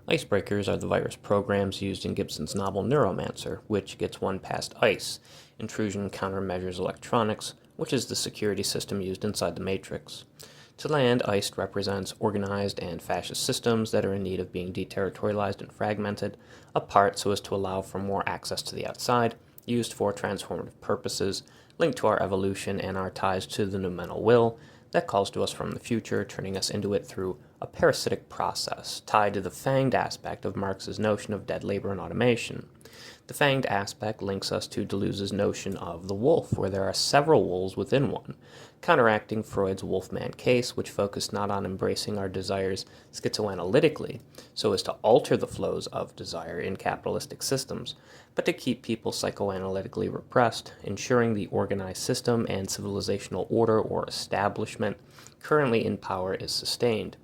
Icebreakers are the virus programs used in Gibson's novel Neuromancer, which gets one past ICE, Intrusion Countermeasures Electronics, which is the security system used inside the Matrix. To land, ICE represents organized and fascist systems that are in need of being deterritorialized and fragmented, apart so as to allow for more access to the outside, used for transformative purposes, linked to our evolution and our ties to the noumenal will, that calls to us from the future, turning us into it through a parasitic process tied to the fanged aspect of Marx's notion of dead labor and automation. The fanged aspect links us to Deleuze's notion of the wolf, where there are several wolves within one, counteracting Freud's Wolfman case, which focused not on embracing our desires schizoanalytically, so as to alter the flows of desire in capitalistic systems, but to keep people psychoanalytically repressed, ensuring the organized system and civilizational order or establishment currently in power is sustained.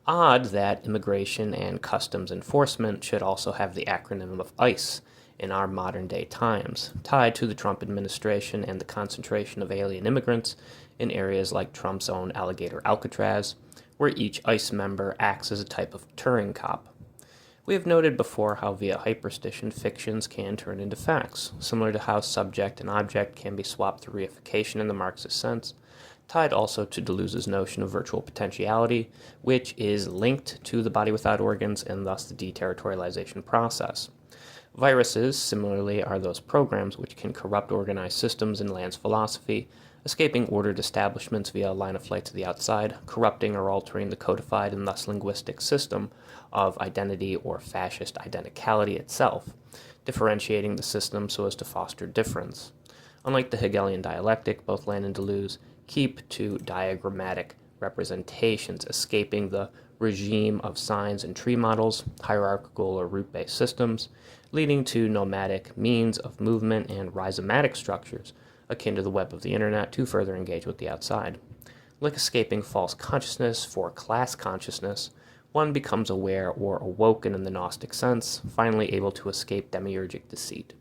Odd that immigration and customs enforcement should also have the acronym of ICE in our modern day times, tied to the Trump administration and the concentration of alien immigrants in areas like Trump's own Alligator Alcatraz, where each ICE member acts as a type of Turing cop. We have noted before how via hyperstition fictions can turn into facts, similar to how subject and object can be swapped through reification in the Marxist sense, tied also to Deleuze's notion of virtual potentiality, which is linked to the body without organs and thus the deterritorialization process. Viruses, similarly, are those programs which can corrupt organized systems in Land's philosophy, escaping ordered establishments via a line of flight to the outside, corrupting or altering the codified and thus linguistic system of identity or fascist identicality itself, differentiating the system so as to foster difference. Unlike the Hegelian dialectic, both Land and Deleuze keep to diagrammatic representations, escaping the regime of signs and tree models, hierarchical or root-based systems, leading to nomadic means of movement and rhizomatic structures akin to the web of the internet to further engage with the outside. Like escaping false consciousness for class consciousness, one becomes aware or awoken in the Gnostic sense, finally able to escape demiurgic deceit.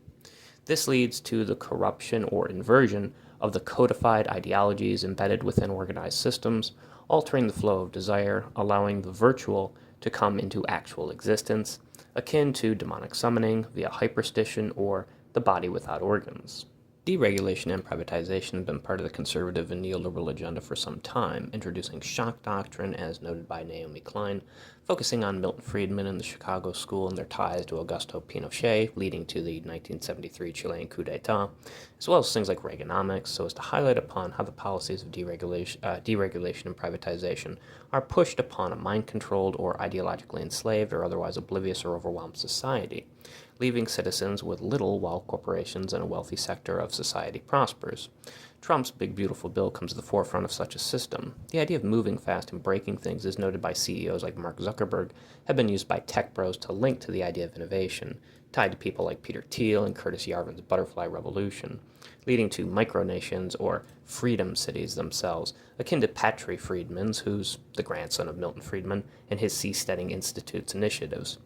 This leads to the corruption or inversion of the codified ideologies embedded within organized systems, altering the flow of desire, allowing the virtual to come into actual existence, akin to demonic summoning via hyperstition or the body without organs. Deregulation and privatization have been part of the conservative and neoliberal agenda for some time, introducing shock doctrine, as noted by Naomi Klein, focusing on Milton Friedman and the Chicago School and their ties to Augusto Pinochet, leading to the 1973 Chilean coup d'etat, as well as things like Reaganomics, so as to highlight upon how the policies of deregulation and privatization are pushed upon a mind-controlled or ideologically enslaved or otherwise oblivious or overwhelmed society, leaving citizens with little while corporations and a wealthy sector of society prospers. Trump's Big Beautiful Bill comes to the forefront of such a system. The idea of moving fast and breaking things, as noted by CEOs like Mark Zuckerberg, have been used by tech bros to link to the idea of innovation, tied to people like Peter Thiel and Curtis Yarvin's Butterfly Revolution, leading to micronations or freedom cities themselves, akin to Patry Friedman's, who's the grandson of Milton Friedman, and his Seasteading Institute's initiatives.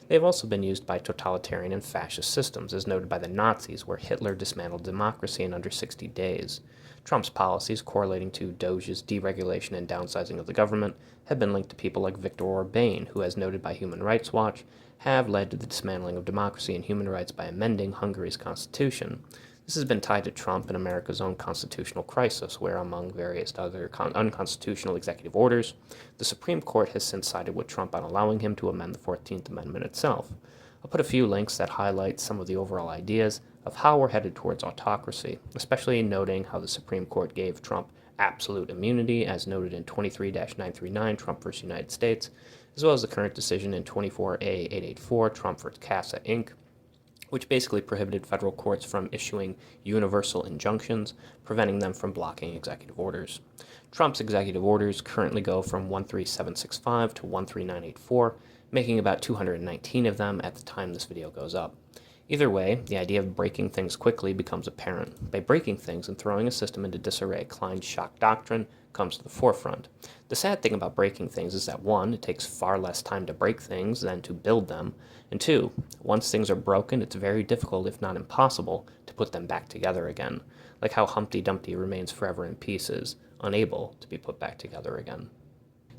They have also been used by totalitarian and fascist systems, as noted by the Nazis, where Hitler dismantled democracy in under 60 days. Trump's policies, correlating to Doge's deregulation and downsizing of the government, have been linked to people like Viktor Orban, who, as noted by Human Rights Watch, have led to the dismantling of democracy and human rights by amending Hungary's constitution. This has been tied to Trump and America's own constitutional crisis, where, among various other unconstitutional executive orders, the Supreme Court has since sided with Trump on allowing him to amend the 14th Amendment itself. I'll put a few links that highlight some of the overall ideas of how we're headed towards autocracy, especially noting how the Supreme Court gave Trump absolute immunity, as noted in 23-939 Trump v. United States, as well as the current decision in 24A884 Trump v. CASA, Inc., which basically prohibited federal courts from issuing universal injunctions, preventing them from blocking executive orders. Trump's executive orders currently go from 13765 to 13984, making about 219 of them at the time this video goes up. Either way, the idea of breaking things quickly becomes apparent. By breaking things and throwing a system into disarray, Klein's shock doctrine comes to the forefront. The sad thing about breaking things is that 1, it takes far less time to break things than to build them, and 2, once things are broken, it's very difficult, if not impossible, to put them back together again, like how Humpty Dumpty remains forever in pieces, unable to be put back together again.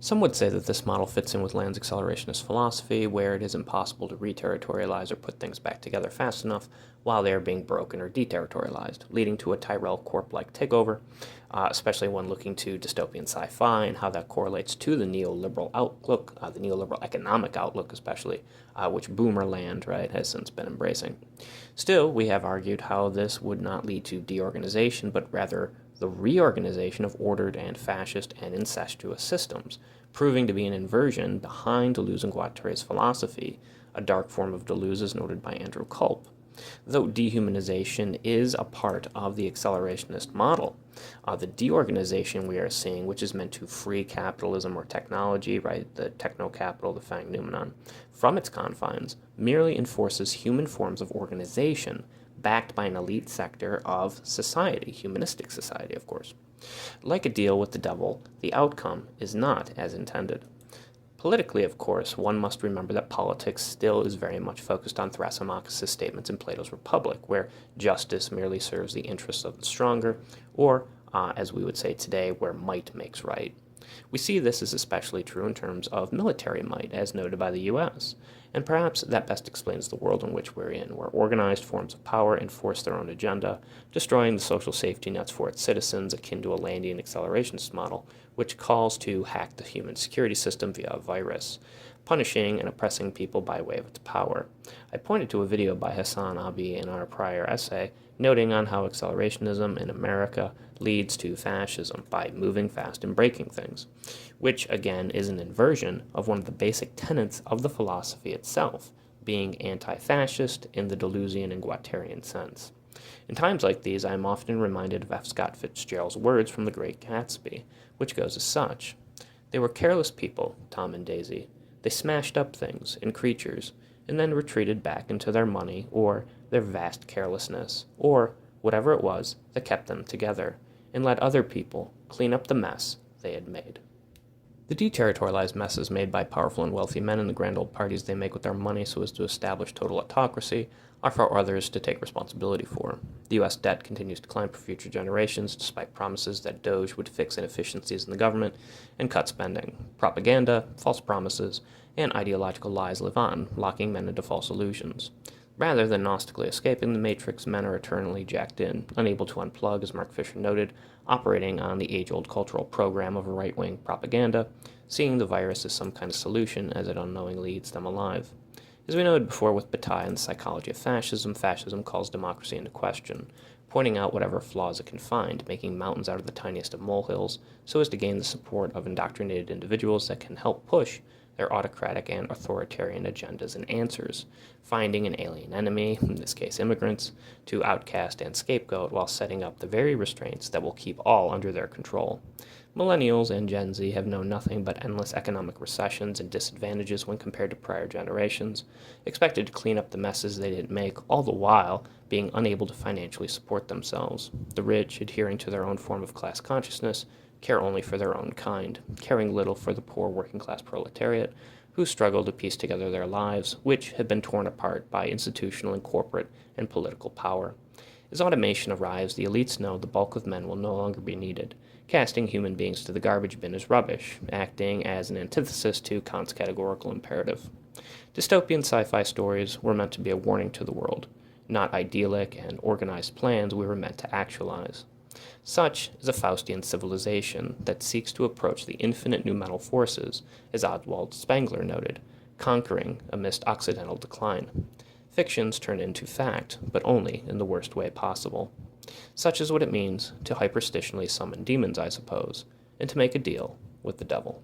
Some would say that this model fits in with Land's accelerationist philosophy, where it is impossible to reterritorialize or put things back together fast enough while they are being broken or deterritorialized, leading to a Tyrell Corp-like takeover, especially when looking to dystopian sci-fi and how that correlates to the neoliberal outlook, the neoliberal economic outlook especially, which boomer Land, right, has since been embracing. Still, we have argued how this would not lead to deorganization, but rather the reorganization of ordered and fascist and incestuous systems, proving to be an inversion behind Deleuze and Guattari's philosophy, a dark form of Deleuze as noted by Andrew Culp. Though dehumanization is a part of the accelerationist model, the deorganization we are seeing, which is meant to free capitalism or technology, right, the techno-capital, the Fang noumenon, from its confines, merely enforces human forms of organization backed by an elite sector of society, humanistic society, of course. Like a deal with the devil, the outcome is not as intended. Politically, of course, one must remember that politics still is very much focused on Thrasymachus' statements in Plato's Republic, where justice merely serves the interests of the stronger, or, as we would say today, where might makes right. We see this as especially true in terms of military might, as noted by the U.S., and perhaps that best explains the world in which we're in, where organized forms of power enforce their own agenda, destroying the social safety nets for its citizens, akin to a Landian accelerationist model, which calls to hack the human security system via a virus, punishing and oppressing people by way of its power. I pointed to a video by Hassan Abi in our prior essay, noting on how accelerationism in America leads to fascism by moving fast and breaking things, which again is an inversion of one of the basic tenets of the philosophy itself, being anti-fascist in the Deleuzian and Guattarian sense. In times like these, I am often reminded of F. Scott Fitzgerald's words from The Great Gatsby, which goes as such: "They were careless people, Tom and Daisy. They smashed up things and creatures, and then retreated back into their money or their vast carelessness, or whatever it was that kept them together, and let other people clean up the mess they had made." The deterritorialized messes made by powerful and wealthy men in the grand old parties they make with their money so as to establish total autocracy are for others to take responsibility for. The U.S. debt continues to climb for future generations, despite promises that Doge would fix inefficiencies in the government and cut spending. Propaganda, false promises, and ideological lies live on, locking men into false illusions. Rather than gnostically escaping the matrix, men are eternally jacked in, unable to unplug, as Mark Fisher noted, operating on the age-old cultural program of right-wing propaganda, seeing the virus as some kind of solution as it unknowingly eats them alive. As we noted before with Bataille and the psychology of fascism, fascism calls democracy into question, pointing out whatever flaws it can find, making mountains out of the tiniest of molehills, so as to gain the support of indoctrinated individuals that can help push their autocratic and authoritarian agendas and answers, finding an alien enemy, in this case immigrants, to outcast and scapegoat while setting up the very restraints that will keep all under their control. Millennials and Gen Z have known nothing but endless economic recessions and disadvantages when compared to prior generations, expected to clean up the messes they didn't make, all the while being unable to financially support themselves. The rich, adhering to their own form of class consciousness, care only for their own kind, caring little for the poor working-class proletariat, who struggle to piece together their lives, which have been torn apart by institutional and corporate and political power. As automation arrives, the elites know the bulk of men will no longer be needed, casting human beings to the garbage bin as rubbish, acting as an antithesis to Kant's categorical imperative. Dystopian sci-fi stories were meant to be a warning to the world, not idyllic and organized plans we were meant to actualize. Such is a Faustian civilization that seeks to approach the infinite new mental forces, as Oswald Spengler noted, conquering amidst Occidental decline. Fictions turn into fact, but only in the worst way possible. Such is what it means to hyperstitionally summon demons, I suppose, and to make a deal with the devil.